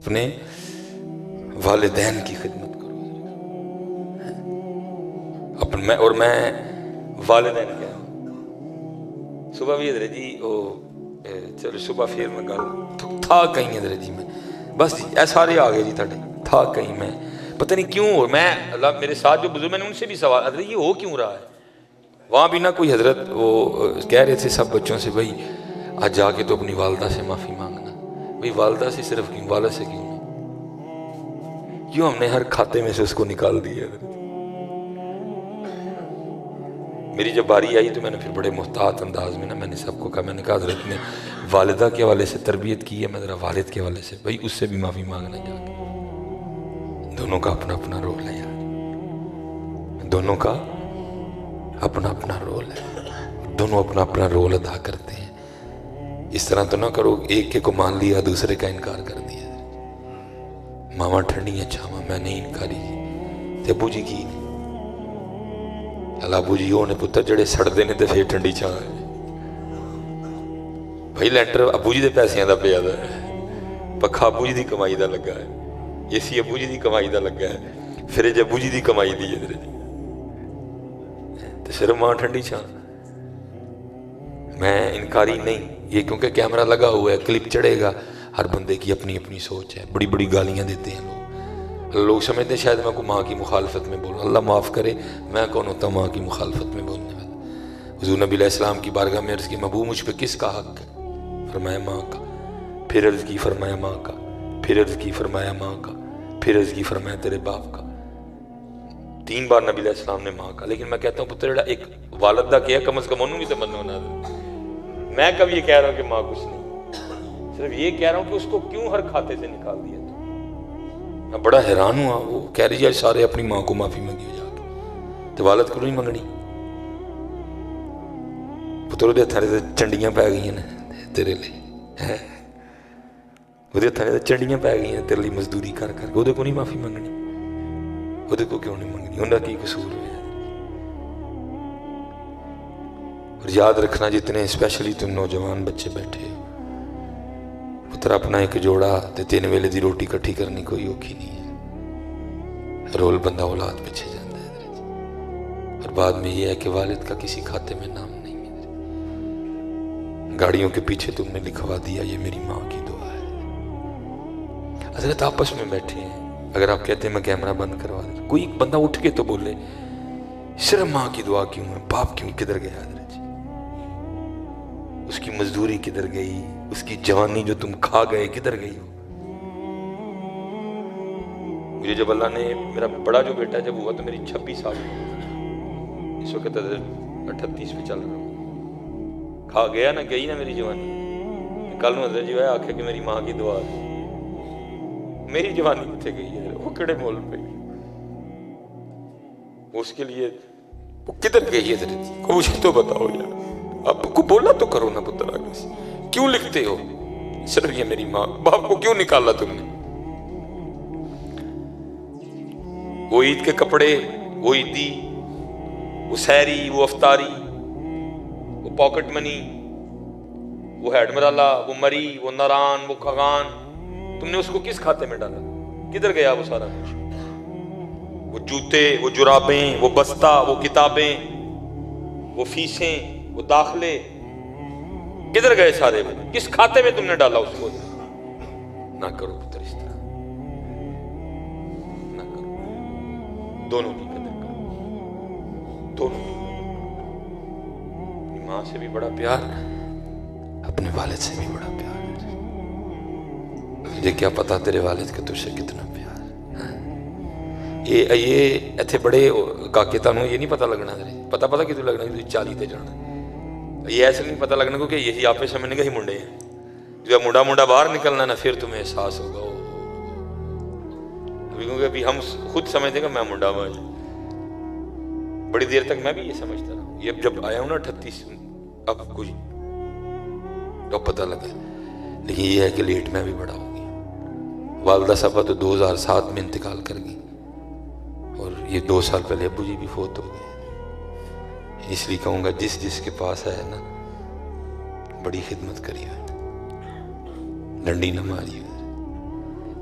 اپنے والدین کی خدمت کرو. اور میں والدین کیا صبح بھی حضرت جی وہ چلو صبح پھر میں گل تھا کہیں حضرت جی میں بس جی اے سارے آ گئے جی تھے تھا کہیں میں پتہ نہیں کیوں. اور میں اللہ میرے ساتھ جو بزرگ میں نے ان سے بھی سوال حضرت یہ ہو کیوں رہا ہے وہاں بھی نہ کوئی حضرت وہ کہہ رہے تھے سب بچوں سے بھائی آج جا کے تو اپنی والدہ سے معافی مانگنا. بھائی والدہ سے صرف کیوں والد سے کیوں نہیں کیوں ہم نے ہر کھاتے میں سے اس کو نکال دیا. میری جب باری آئی تو میں نے پھر بڑے محتاط انداز میں نا میں نے سب کو کہا میں نے کہا حضرت نے والدہ کے حوالے سے تربیت کی ہے میں ذرا والد کے حوالے سے بھائی اس سے بھی معافی مانگنا جا کے. دونوں کا اپنا اپنا رول ہے یار دونوں کا اپنا اپنا رول ہے دونوں اپنا اپنا رول ادا کرتے ہیں. اس طرح تو نہ کرو ایک کے کو مان لیا دوسرے کا انکار کر دیا. ماما ٹھنڈی ہیں چھاواں میں نہیں انکاری تے ابو جی کی ابو جی وہ نے پتر جڑے سڑتے ہیں تو پھر ٹھنڈی چھاں بھائی لینٹر ابو جی دے پیسیاں دا پیا دا ہے پکھا ابو جی دی کمائی دا لگا ہے اے سی ابو جی دی کمائی دا لگا ہے فریج ابو جی دی کمائی دی ہے تو صرف ماں ٹھنڈی چھاں. میں انکاری نہیں یہ کیونکہ کیمرہ لگا ہوا ہے کلپ چڑھے گا ہر بندے کی اپنی اپنی سوچ ہے. بڑی بڑی گالیاں دیتے ہیں لوگ سمجھتے ہیں شاید میں کو ماں کی مخالفت میں بولوں. اللہ معاف کرے میں کون ہوتا ہوں ماں کی مخالفت میں بولنے والا. حضور نبی علیہ السلام کی بارگاہ میں عرض کی ابو مجھ پہ کس کا حق ہے فرمایا ماں کا. پھر عرض کی فرمایا ماں کا. پھر عرض کی فرمایا ماں کا. پھر عرض کی فرمایا تیرے باپ کا. 3 بار نبی علیہ السلام نے ماں کا. لیکن میں کہتا ہوں پتر ایک والد دا کیا کم از کم انہوں بھی تو منو نہ. میں کب یہ کہہ رہا ہوں کہ ماں کچھ نہیں صرف یہ کہہ رہا ہوں کہ اس کو کیوں ہر کھاتے سے نکال دیا. میں بڑا حیران ہوا وہ کہہ رہی ہے سارے اپنی ماں کو معافی مانگی ہو جا کے تو والد کو نہیں منگنی. پتر وہ ہتھاں سے چنڈیاں پی گئی ہیں تیرے لیے وہ ہتھاں سے چنڈیاں پی گئی ہیں تیرے لیے مزدوری کر کر کے وہ کو نہیں معافی منگنی وہ کو کیوں نہیں منگنی انہیں کی قصور ہوا. اور یاد رکھنا جتنے اسپیشلی تم نوجوان بچے بیٹھے ہو پتر اپنا ایک جوڑا تے 3 ویلے دی روٹی کٹھی کرنی کوئی اوکھی نہیں ہے. رول بندہ اولاد پیچھے جاتا ہے اور بعد میں یہ ہے کہ والد کا کسی کھاتے میں نام نہیں ہے. گاڑیوں کے پیچھے تم نے لکھوا دیا یہ میری ماں کی دعا ہے. حضرت آپس میں بیٹھے ہیں اگر آپ کہتے ہیں میں کیمرہ بند کروا دوں کوئی بندہ اٹھ کے تو بولے صرف ماں کی دعا کیوں ہے باپ کیوں کدھر گیا حضرت جی اس کی مزدوری کدھر گئی اس کی جوانی جو تم کھا گئے کدھر گئی ہو. مجھے جب اللہ نے میرا بڑا جو بیٹا جب ہوا تو میری 26 سال اس وقت 38 پہ چل رہا ہوں. کھا گیا نہ گئی نہ میری جوانی. کل حضرت جو ہے آخر کہ میری ماں کی دعا ہے میری جوانی کتنے گئی ہے وہ کڑے مول پہ اس کے لیے وہ کدھر گئی ہے حضرت مجھے تو بتاؤ یار آپ کو بولا تو کرو نا پتر آگے سے کیوں لکھتے ہو صرف یہ میری ماں باپ کو کیوں نکالا تم نے. وہ عید کے کپڑے وہ عیدی وہ سحری وہ افطاری وہ پاکٹ منی وہ ہیڈ مرالا وہ مری وہ ناران وہ کھگان تم نے اس کو کس کھاتے میں ڈالا کدھر گیا وہ سارا کچھ. وہ جوتے وہ جرابیں وہ بستہ وہ کتابیں وہ فیسیں وہ داخلے کدھر گئے سارے میں کس کھاتے میں تم نے ڈالا اس کو. نہ کرو پتر اس طرح نہ کرو. دونوں کی قدر کرو دونوں کی اپنی ماں سے بھی بڑا پیار اپنے والد سے بھی بڑا پیار. مجھے کیا پتا تیرے والد کا تجھ سے کتنا پیار. یہ ایتھے بڑے کاکے تانوں یہ نہیں پتا لگنا پتا کہ تو لگنا کہ 40 تے جانا یہ ایسے نہیں پتا لگنا کیونکہ یہی آپ سمجھنے کا ہی منڈے ہیں جب منڈا باہر نکلنا نا پھر تمہیں احساس ہوگا کیونکہ ابھی ہم خود سمجھتے کہ میں منڈا ہوں. بڑی دیر تک میں بھی یہ سمجھتا رہا یہ جب آیا ہوں نا 38 اب کچھ اب پتہ لگا. لیکن یہ ہے کہ لیٹ میں بھی بڑا ہو گیا. والدہ صاحبہ تو 2007 میں انتقال کر گئی اور یہ 2 سال پہلے ابو جی بھی فوت ہو گئے. اس لیے کہوں گا جس کے پاس ہے نا بڑی خدمت کری ہے ڈنڈی نہ ماری ہے.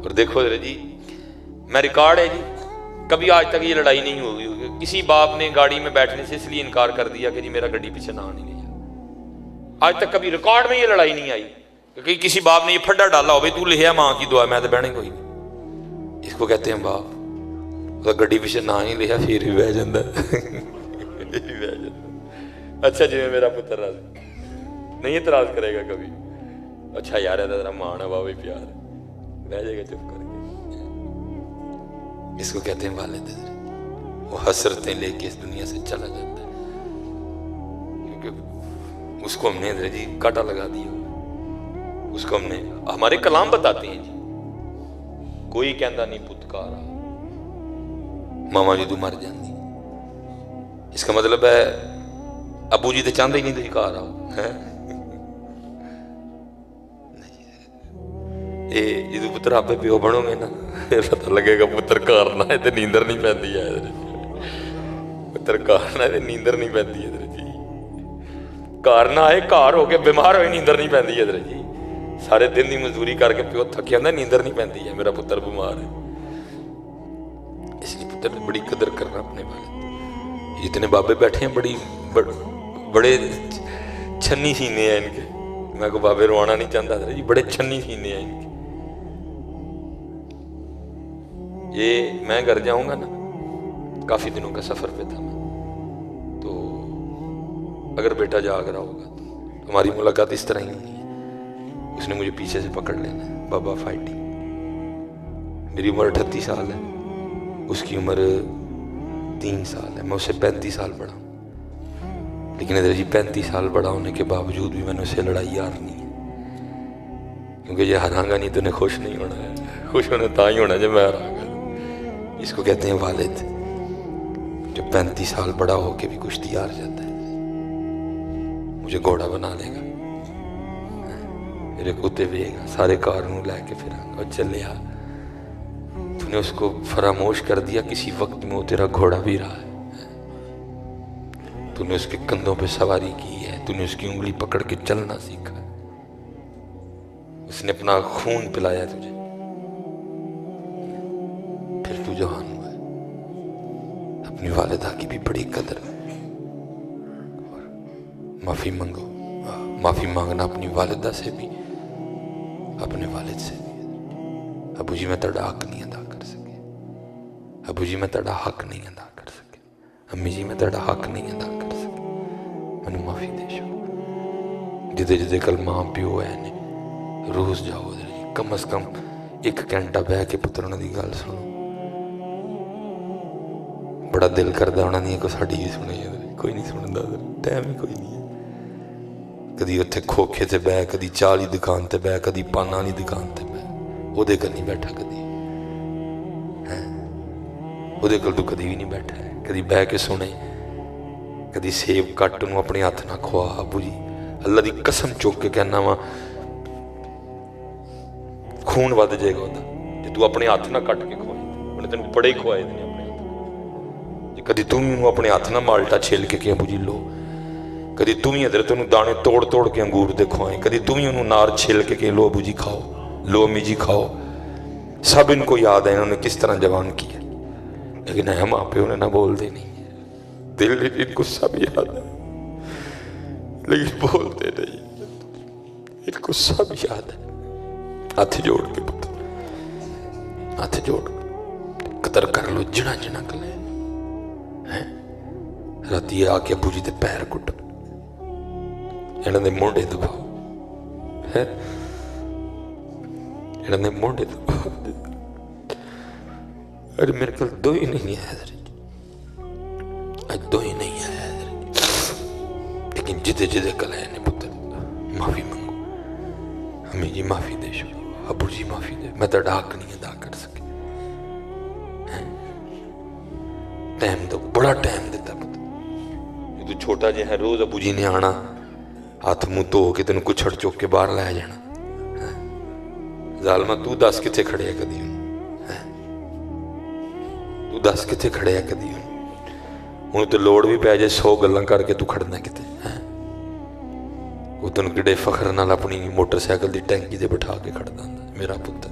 اور دیکھو ذرا جی، میں ریکارڈ ہے جی، کبھی آج تک یہ لڑائی نہیں ہوئی ہوگی کسی باپ نے گاڑی میں بیٹھنے سے اس لیے انکار کر دیا کہ جی میرا گڈی پیچھے نہ آنے لیا. آج تک کبھی ریکارڈ میں یہ لڑائی نہیں آئی کہ کسی باپ نے یہ پھڈا ڈالا ہو بھائی تو لکھیا ماں کی دعا میں تو بہنا کوئی نہیں. اس کو کہتے ہیں باپ. گڈی پیچھے نہ ہی لکھا پھر بھی بہ جاتا. اچھا جی میرا پتر راضی نہیں اعتراض کرے گا کبھی. اچھا یار ہے ذرا مان ہے بابا پیار ہے، بہ جائے گا چپ کر کے. اس کو کہتے ہیں والد. وہ حسرتیں لے کے اس دنیا سے چلا جاتا ہے کیونکہ اس کو ہم نے جی کاٹا لگا دیا. اس کو ہم نے، ہمارے کلام بتاتے ہیں جی، کوئی کہندا نہیں پتکارا ماما جی تو مر جاندی. اس کا مطلب ہے ابو جی تو چاہتے ہی نہیں تھی گھر آؤ. جدو پتر آپ پیو بنو گے نا پتا لگے گا پتر گھر نہ ہے تو نیندر نہیں پیندی ہے. پتر گھر نہ ہے تو نیندر نہیں پیندی ہے جی. گھر نہ آئے گھر ہو کے بیمار ہوئے نیندر نہیں پیندی ہے جی. سارے دن کی مزدوری کر کے پیو تھکی آتا نیندر نہیں پیندی ہے میرا پتر بیمار ہے. اس لیے پتر نے بڑی قدر کرنا اپنے والد. جتنے بابے بیٹھے ہیں بڑے چھنی سینے ہیں ان کے. میں کو بابے روانا نہیں چاہتا تھا جی، بڑے چھنی سینے ہیں ان کے. یہ میں گھر جاؤں گا نا، کافی دنوں کا سفر پہ تھا میں، تو اگر بیٹا جاگ رہا ہوگا تو ہماری ملاقات اس طرح ہی ہونی ہے. اس نے مجھے پیچھے سے پکڑ لینا ہے، بابا فائٹنگ. میری عمر 38 سال ہے، اس کی عمر 3 سال ہے. میں اسے 35 سال بڑا ہوں، لیکن ادھر جی 35 سال بڑا ہونے کے باوجود بھی میں نے اسے لڑائی ہارنی ہے. کیونکہ یہ ہراں گا نہیں تو انہیں خوش نہیں ہونا ہے. خوش ہونا تا ہی ہونا جب میں ہراں گا. اس کو کہتے ہیں والد. جو 35 سال بڑا ہو کے بھی کشتی ہار جاتا ہے. مجھے گھوڑا بنا لے گا، میرے کتے بھی گا، سارے کاروں لے کے پھر اور چلے آ. تو نے اس کو فراموش کر دیا کسی وقت میں وہ تیرا گھوڑا بھی رہا ہے. تو نے اس کے کندھوں پہ سواری کی ہے، تو نے اس کی انگلی پکڑ کے چلنا سیکھا ہے. اس نے اپنا خون پلایا تجھے، پھر تو جوان ہوا ہے. اپنی والدہ کی بھی بڑی قدر ہے. اور معافی مانگو. معافی مانگنا اپنی والدہ سے بھی، اپنے والد سے بھی. ابو جی میں تیرا حق نہیں ادا کر سکے. ابو جی میں تیرا حق نہیں ادا کر سکے. امی جی میں تیرا حق نہیں ادا کر سکے. میں معافی دے شو. جدے جدے کل ماں پیو ہے نے روز جاؤ کم از کم 1 گھنٹہ بہ کے پتر انہوں دی گل سنو. بڑا دل کردا انہوں نے کوئی ساڈی ہی سنی. کوئی نہیں سندا، ٹائم ہی کوئی نہیں ہے. کدی اتنے کھوکھے تے بہ، کدی چاہ والی دکان تے بہ، کدی پانا والی دکان تے بہ. وہ دے کل نہیں بیٹھا کدی. وہ دے کل تو کدی بھی نہیں بیٹھا ہے. کدی بہ کے سنے، کدی سیب کٹ نو اپنے ہاتھ نہ کھوا. ابو جی اللہ دی قسم چوک کے کہنا وا خون ود جائے گا جی تو اپنے ہاتھ نہ کٹ کے کھوائے. انہیں تینوں بڑے ہی کھوائے اپنے ہاتھ. کدی تم ہی اپنے ہاتھ نہ مالٹا چھیل کے کہ ابو جی لو. کدی تم ہی ادھر تینوں دانے توڑ توڑ کے انگور دے کھوائیں. کدی تم ہی انہوں نار چھیل کے کہ لو ابو جی کھاؤ، لو امی جی کھاؤ. سب ان کو یاد ہے انہوں نے کس طرح جوان کیا. لیکن ہے ماں پیو نے نہ بولتے نہیں. دل ان کو سب یاد ہے لیکن بولتے نہیں. ان کو سب یاد ہے. ہاتھ جوڑ کے پتر، ہاتھ جوڑ قدر کر لو جنا جنا کلے. راتی آ کے ابو جی دے پیر کٹ، انہوں نے مونڈے دباؤ، انہوں نے مونڈے دباؤ. ارے میرے کل 2 ہی نہیں آیا ادھر، آج 2 ہی نہیں آیا ادھر. لیکن جدے جدے کل ہے نے پتر معافی مانگو. امی جی معافی دے شو، ابو جی معافی دے. میں تیرا حق نہیں ادا کر سکے. ٹائم دو، بڑا ٹائم دیتا پتر. تو چھوٹا جہا ہے روز ابو جی نے آنا ہاتھ منہ دھو کے تینوں کچھڑ چوک کے باہر لے جانا. ظالمہ تو دس کتنے کھڑے ہے کدی تو دس کتنے کھڑے ہے کدی ہوں تو لوڑ بھی پی جائے 100 گلاں کر کے تو کھڑنا کتنے. وہ تینوں کڈے فخر نال اپنی موٹر سائیکل دی ٹینکی تے بٹھا کے کھڑدا ہوندا میرا پتر.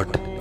8